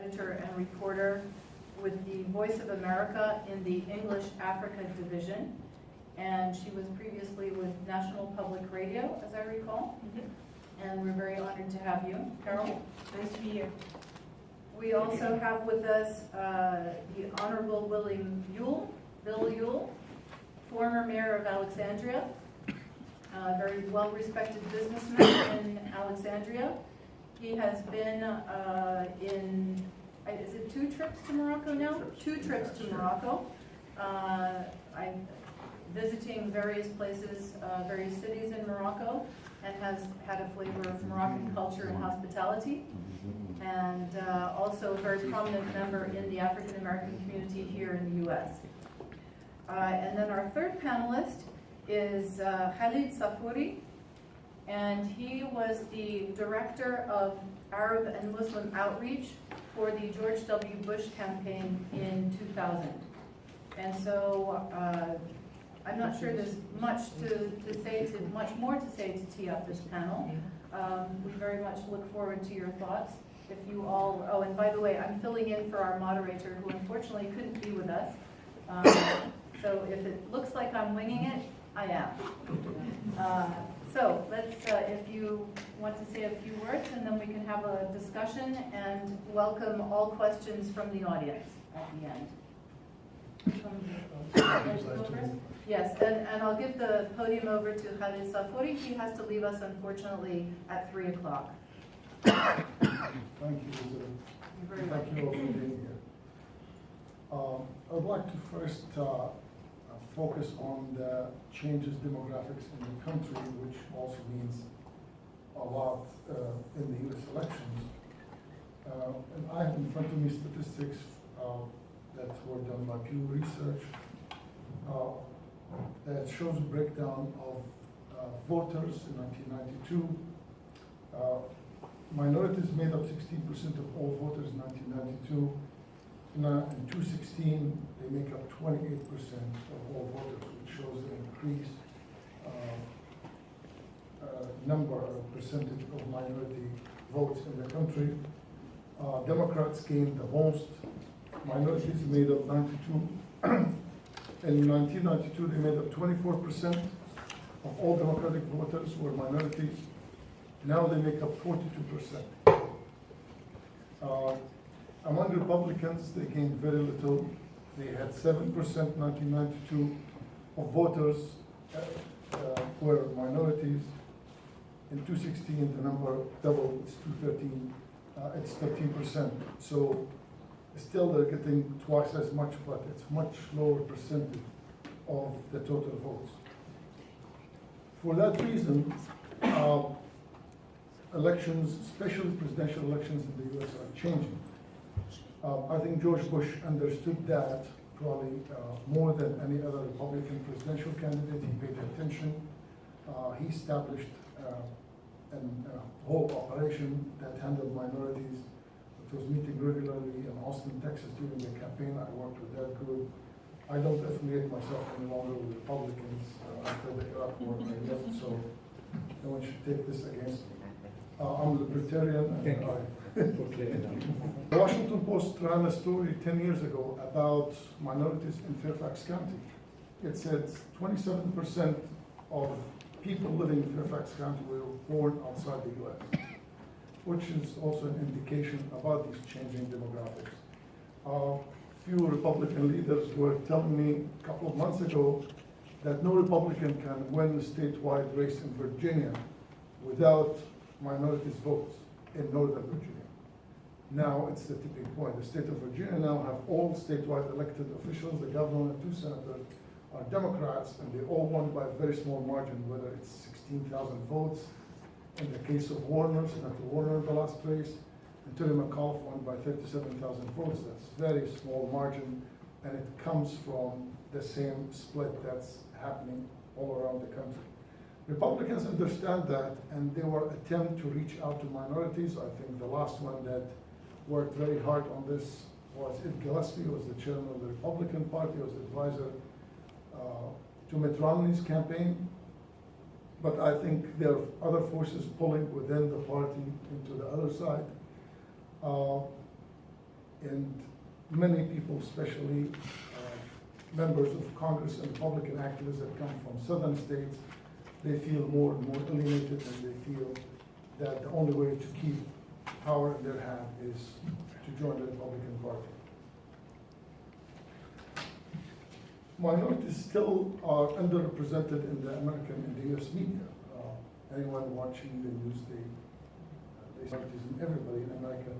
editor and reporter with the Voice of America in the English Africa division. And she was previously with National Public Radio, as I recall. And we're very honored to have you, Carol. Nice to be here. We also have with us the Honorable Bill Ewell, former mayor of Alexandria, a very well-respected businessman in Alexandria. He has been is it 2 trips to Morocco now? 2 trips to Morocco. Visiting various places, various cities in Morocco, and has had a flavor of Moroccan culture and hospitality, and also a very prominent member in the African American community here in the U.S. And then our third panelist is Khalid Safouri, and he was the director of Arab and Muslim outreach for the George W. Bush campaign in 2000. And so I'm not sure there's much more to say to tee up this panel. We very much look forward to your thoughts. If you all, oh, and by the way, I'm filling in for our moderator who unfortunately couldn't be with us. So if it looks like I'm winging it, I am. So let's, if you want to say a few words, and then we can have a discussion and welcome all questions from the audience at the end. Yes, and I'll give the podium over to Khalid Safouri. He has to leave us, unfortunately, at 3 o'clock. Thank you, Elizabeth. Thank you all for being here. I would like to first focus on the changes demographics in the country, which also means a lot in the U.S. elections. And I have in front of me statistics that were done by Pew Research that shows a breakdown of voters in 1992. Minorities made up 16% of all voters in 1992. Now, in 2016, they make up 28% of all voters, which shows an increased number or percentage of minority votes in the country. Democrats gained the most. Minorities made up 92. In 1992, they made up 24% of all Democratic voters were minorities. Now they make up 42%. Among Republicans, they gained very little. They had 7% in 1992 of voters were minorities. In 2016, the number doubled. It's 213. It's 13%. So still, they're getting twice as much, but it's much lower percentage of the total votes. For that reason, elections, especially presidential elections in the U.S., are changing. I think George Bush understood that probably more than any other Republican presidential candidate. He paid attention. He established a whole operation that handled minorities. It was meeting regularly in Austin, Texas during the campaign. I worked with that group. I don't affiliate myself any longer with Republicans after the Iraq war. I left, so no one should take this against me. I'm a libertarian. And the Washington Post ran a story 10 years ago about minorities in Fairfax County. It said 27% of people living in Fairfax County were born outside the U.S., which is also an indication about these changing demographics. Few Republican leaders were telling me a couple of months ago that no Republican can win a statewide race in Virginia without minorities' votes in Northern Virginia. Now it's the tipping point. The state of Virginia now have all statewide elected officials, the governor and 2 senators are Democrats, and they all won by a very small margin, whether it's 16,000 votes. In the case of Warner, Senator Warner in the last race, and Terry McAuliffe won by 37,000 votes. That's a very small margin, and it comes from the same split that's happening all around the country. Republicans understand that, and they were attempting to reach out to minorities. I think the last one that worked very hard on this was Ed Gillespie, who was the chairman of the Republican Party, was advisor to Mitt Romney's campaign. But I think there are other forces pulling within the party into the other side. and many people, especially members of Congress and Republican activists that come from southern states, they feel more and more alienated, and they feel that the only way to keep power in their hand is to join the Republican Party. Minorities still are underrepresented in the American and the U.S. media. Anyone watching the news, minorities and everybody in America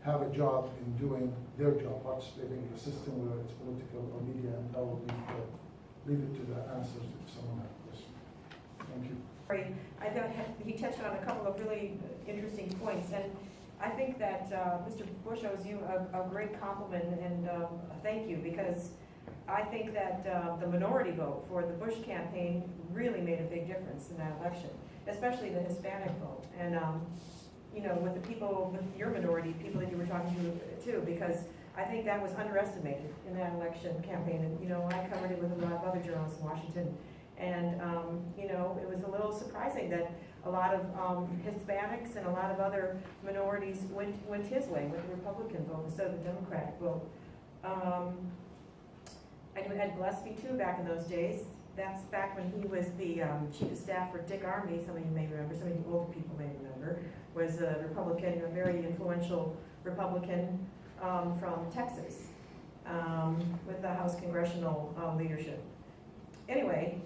have a job in doing their job, participating in the system, whether it's political or media, and I will leave it to the answers if someone has a question. Thank you. I thought he touched on a couple of really interesting points, and I think that Mr. Bush owes you a great compliment and a thank you, because I think that the minority vote for the Bush campaign really made a big difference in that election, especially the Hispanic vote. And you know, with the people, with your minority, people that you were talking to too, because I think that was underestimated in that election campaign. And you know, I covered it with a lot of other journalists in Washington. And you know, it was a little surprising that a lot of Hispanics and a lot of other minorities went his way with the Republican vote instead of the Democratic vote. I knew Ed Gillespie too back in those days. That's back when he was the chief of staff for Dick Armey. Some of you may remember, some of you older people may remember, was a Republican, a very influential Republican from Texas with the House congressional leadership. Anyway,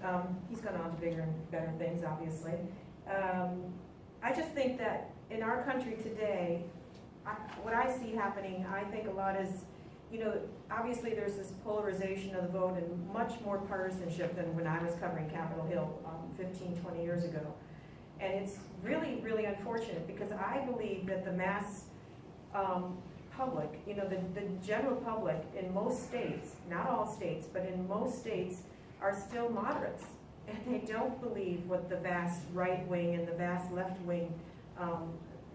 he's gone on to bigger and better things, obviously. I just think that in our country today, what I see happening, I think a lot is, you know, obviously there's this polarization of the vote and much more partisanship than when I was covering Capitol Hill 15, 20 years ago. And it's really, really unfortunate, because I believe that the mass public, you know, the general public in most states, not all states, but in most states, are still moderates. And they don't believe what the vast right wing and the vast left wing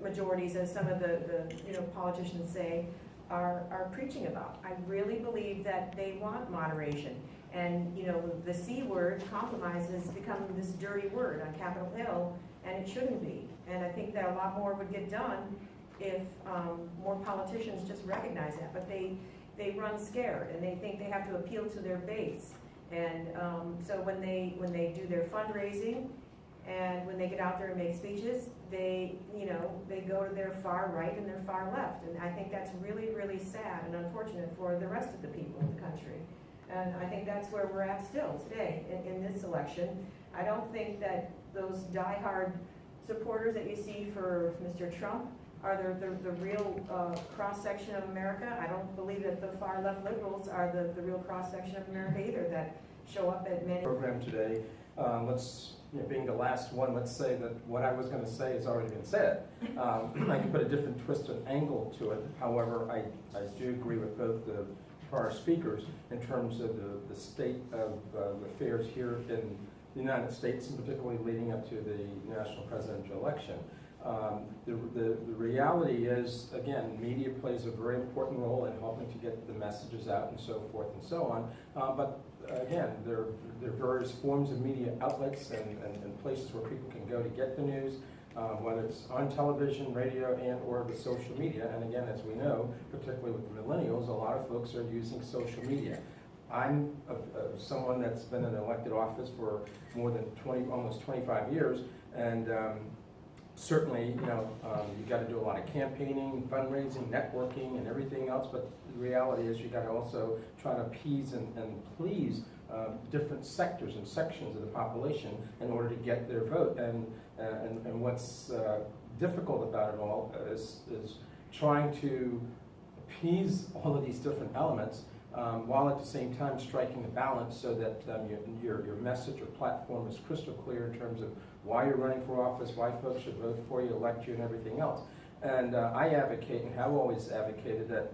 majorities, as some of the you know, politicians say, are preaching about. I really believe that they want moderation. And you know, the C word, compromise, has become this dirty word on Capitol Hill, and it shouldn't be. And I think that a lot more would get done if more politicians just recognize that. But they run scared, and they think they have to appeal to their base. And so when they do their fundraising, and when they get out there and make speeches, they go to their far right and their far left. And I think that's really, really sad and unfortunate for the rest of the people in the country. And I think that's where we're at still today in this election. I don't think that those diehard supporters that you see for Mr. Trump are the real cross-section of America. I don't believe that the far left liberals are the real cross-section of America either, that show up at many program today. Being the last one, let's say that what I was going to say has already been said. I can put a different twist and angle to it. However, I do agree with both the prior speakers in terms of the state of affairs here in the United States, and particularly leading up to the national presidential election. The reality is, again, media plays a very important role in helping to get the messages out and so forth and so on. But again, there are various forms of media outlets and places where people can go to get the news, whether it's on television, radio, and or the social media. And again, as we know, particularly with the millennials, a lot of folks are using social media. I'm someone that's been in an elected office for more than almost 25 years, and certainly, you got to do a lot of campaigning, fundraising, networking, and everything else. But the reality is, you got to also try to appease and please different sectors and sections of the population in order to get their vote. And what's difficult about it all is trying to appease all of these different elements, while at the same time striking a balance so that your message or platform is crystal clear in terms of why you're running for office, why folks should vote for you, elect you, and everything else. And I advocate, and have always advocated, that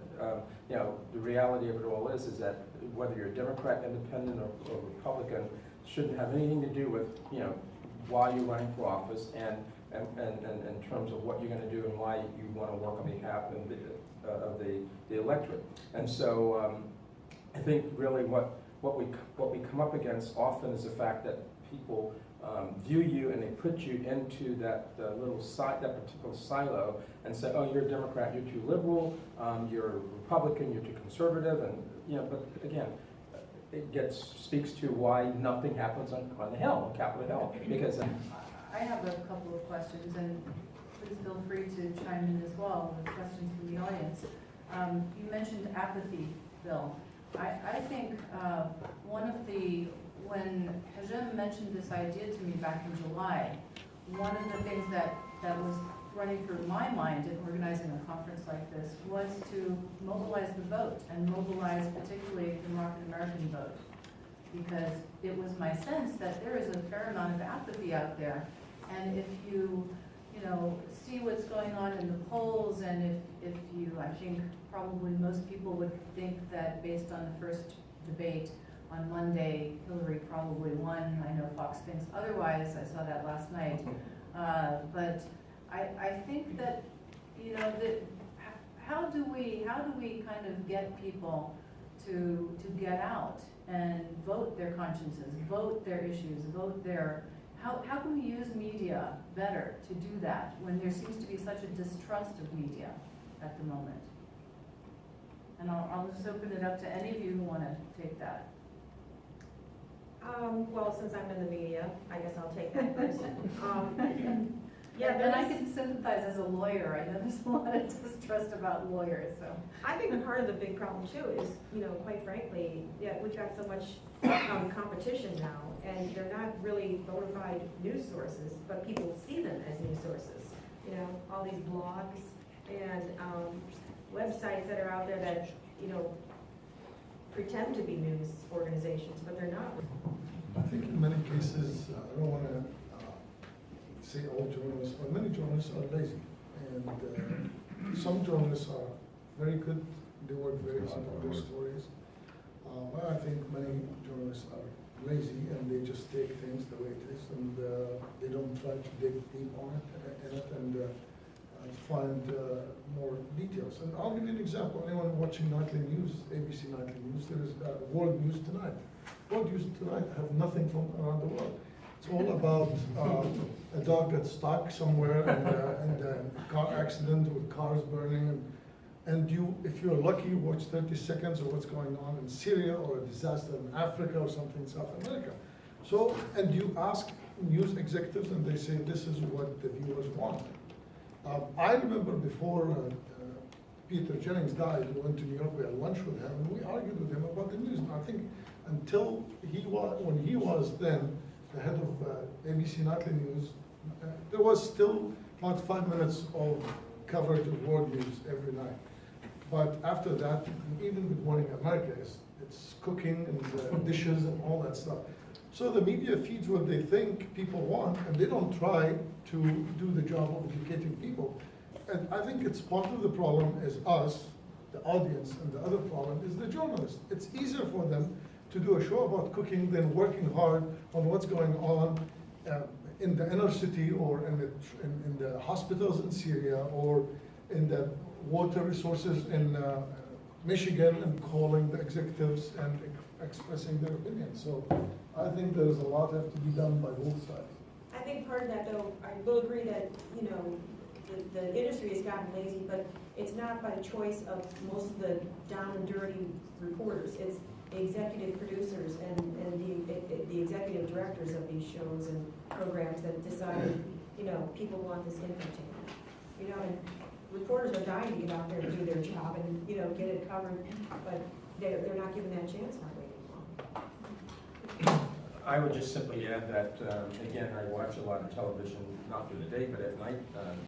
the reality of it all is that whether you're a Democrat, Independent, or Republican, shouldn't have anything to do with why you're running for office, and in terms of what you're going to do and why you want to work on behalf of the electorate. And so I think really what we come up against often is the fact that people view you and they put you into that that particular silo and say, oh, you're a Democrat, you're too liberal, you're a Republican, you're too conservative, and but again, it speaks to why nothing happens on the Hill, on Capitol Hill, because I have a couple of questions, and please feel free to chime in as well with questions from the audience. You mentioned apathy, Bill. I think when Hajem mentioned this idea to me back in July, one of the things that was running through my mind in organizing a conference like this was to mobilize the vote, and mobilize particularly the Moroccan American vote, because it was my sense that there is a fair amount of apathy out there, and if you see what's going on in the polls, and if you, I think probably most people would think that based on the first debate on Monday, Hillary probably won. I know Fox thinks otherwise. I saw that last night. But I think that, how do we kind of get people to get out and vote their consciences, vote their issues, vote their, how can we use media better to do that when there seems to be such a distrust of media at the moment? And I'll just open it up to any of you who want to take that. Well, since I'm in the media, I guess I'll take that first. Yeah, and I can sympathize as a lawyer. I know there's a lot of distrust about lawyers, so. I think part of the big problem too is, quite frankly, we've got so much competition now, and they're not really bona fide news sources, but people see them as news sources. All these blogs and websites that are out there that, pretend to be news organizations, but they're not. I think in many cases, I don't want to say all journalists, but many journalists are lazy. And some journalists are very good, they work very hard on their stories. But I think many journalists are lazy and they just take things the way it is, and they don't try to dig deep on it and find more details. And I'll give you an example. Anyone watching nightly news, ABC nightly news, there is World News Tonight. World News Tonight have nothing from around the world. It's all about a dog that's stuck somewhere and a car accident with cars burning. And you, if you're lucky, you watch 30 seconds of what's going on in Syria or a disaster in Africa or something in South America. So, and you ask news executives and they say this is what the viewers want. I remember before Peter Jennings died, we went to New York, we had lunch with him, and we argued with him about the news. And I think until when he was then the head of ABC Nightly News, there was still about 5 minutes of coverage of world news every night. But after that, even Good Morning America, it's cooking and dishes and all that stuff. So the media feeds what they think people want, and they don't try to do the job of educating people. And I think it's part of the problem is us, the audience, and the other problem is the journalists. It's easier for them to do a show about cooking than working hard on what's going on in the inner city or in the hospitals in Syria or in the water resources in Michigan and calling the executives and expressing their opinions. So I think there's a lot have to be done by both sides. I think part of that, though, I will agree that, the industry has gotten lazy, but it's not by choice of most of the down and dirty reporters. It's the executive producers and the executive directors of these shows and programs that decide, people want this infotainment. And reporters are dying to get out there and do their job and, get it covered, but they're not given that chance hardly anymore. I would just simply add that, again, I watch a lot of television, not during the day, but at night.